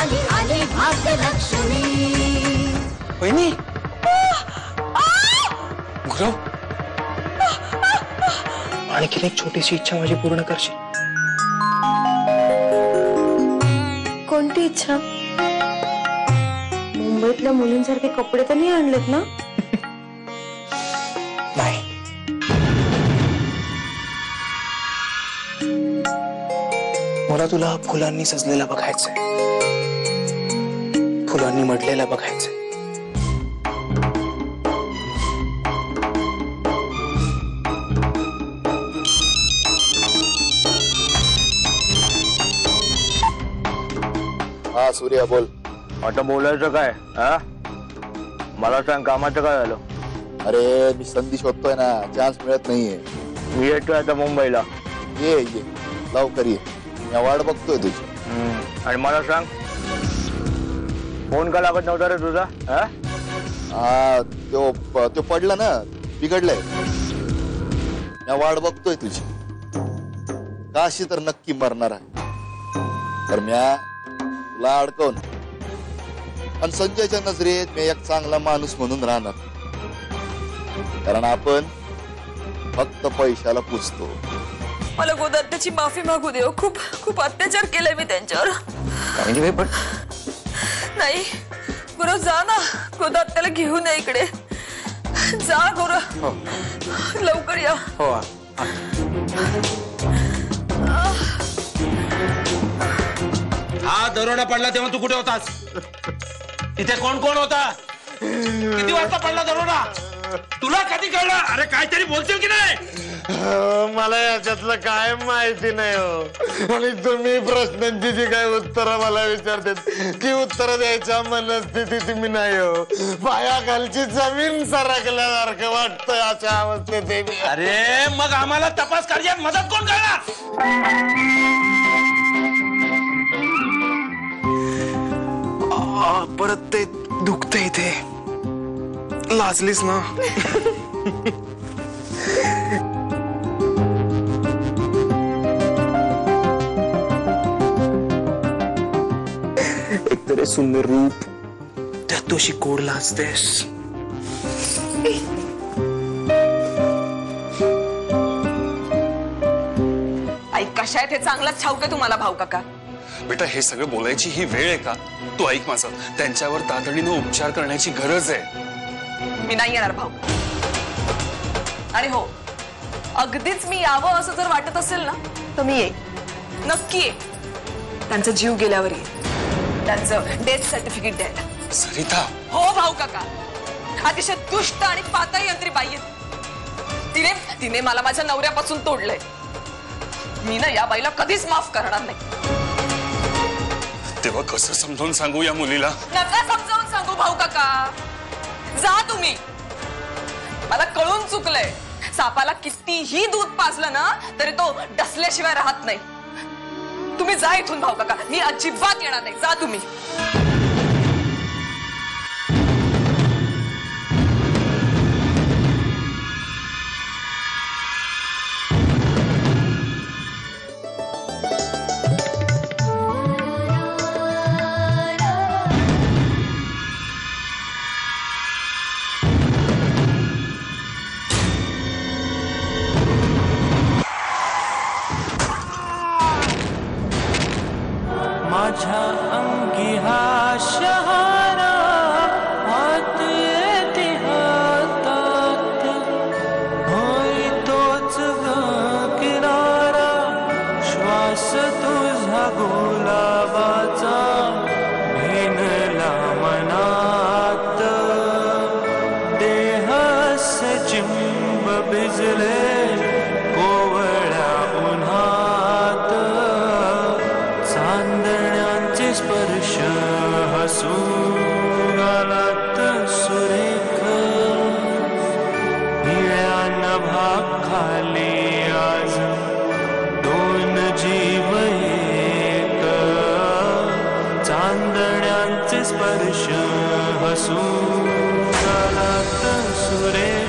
आली आली भाग्यलक्ष्मी। वहिनी गुरव, आणखीन एक छोटीशी इच्छा माझी पूर्ण करशील? कोणती इच्छा? मुंबईतल्या मुलींसारखे कपडे तर नाही आणलेत ना? नाही, मला तुला फुलांनी सजलेला बघायचंय, फुलांनी मडलेला बघायचंय। हा सूर्या बोल। आता बोलायचं काय? हा, मला सांग, कामाचं काय झालं? अरे मी संधी शोधतोय ना, चान्स मिळत नाहीये। मी येतोय आता मुंबईला। ये ये लवकर ये, मी वाट बघतोय तुझी। आणि मला सांग, फोन का लागत नव्हता रे तुझा? हा तो पडला ना, बिघडलाय। मी वाट बघतोय तुझी। काशी तर नक्की मरणार आहे, तर म्या तुला अडकवून आणि संजयच्या नजरेत मी एक चांगला माणूस म्हणून राहणार, कारण आपण फक्त पैशाला पुजतो। मला गोदात्याची माफी मागू दे, खूप खूप अत्याचार केलाय मी त्यांच्यावर। पण नाही गुरु, जा ना, गोदात्याला घेऊन या इकडे, जा गुरु, लवकर या। हो, हा दरोडा पडला तेव्हा तू कुठे होतास? इथे कोण कोण होता? किती वाजता पडला दरोडा? तुला कधी कळलं? अरे काहीतरी बोलतील की नाही? मला याच्यातलं काय माहिती नाही हो, आणि तुम्ही प्रश्नांची जी काय उत्तर मला विचारतात ती उत्तर द्यायच्या मनस्थितीत मी नाही हो। पायाखालची जमीन सरकल्यासारखं वाटतंय अशा अवस्थेत। अरे मग आम्हाला तपास कार्यात मदत कोण करणार? परत ते दुखतंय इथे, लाजलीस ना? एकतरी सुंदर रूप, त्यात तू अशी गोड लाजतेस। आई कशा आहेत हे चांगलाच ठाऊक आहे तुम्हाला भाऊ काका। बेटा, हे सगळं बोलायची ही वेळ आहे का? तू ऐक माझं, त्यांच्यावर तातडीनं उपचार करण्याची गरज आहे। मी नाही येणार भाऊ, आणि हो, अगदीच मी यावं असं जर वाटत असेल ना तर मी येईन, नक्की येईन। त्यांचा जीव गेल्यावर येईन, त्यांचं डेथ सर्टिफिकेट द्यायला। सरिता, हो भाऊ काका, अतिशय दुष्ट आणि पातळी यंत्री बाई आहे। तिने मला माझ्या नवऱ्यापासून तोडलंय। मी ना या बाईला कधीच माफ करणार नाही। तेव्हा कसं समजावून सांगू या मुलीला? नका समजावून सांगू भाऊ काका, जा तुम्ही। मला कळून चुकलंय, सापाला कितीही दूध पाजलं ना तरी तो डसल्याशिवाय राहत नाही। तुम्ही जा इथून भाऊ काका, मी अजिबात येणार नाही, जा तुम्ही। माझ्या अंगी हा शहारा, हात येते हातात, होई तोच किनारा, श्वास तुझा गुलाबाचा भिनला मनात, देह सचिंब भिजले कोवळ्या उन्हात, चांदण्यांचे स्पर्श हसून गालात सुरेख, निळ्या नभाखाली आज दोन जीव एक, चांदण्यांचे स्पर्श हसून गालात सुरेख।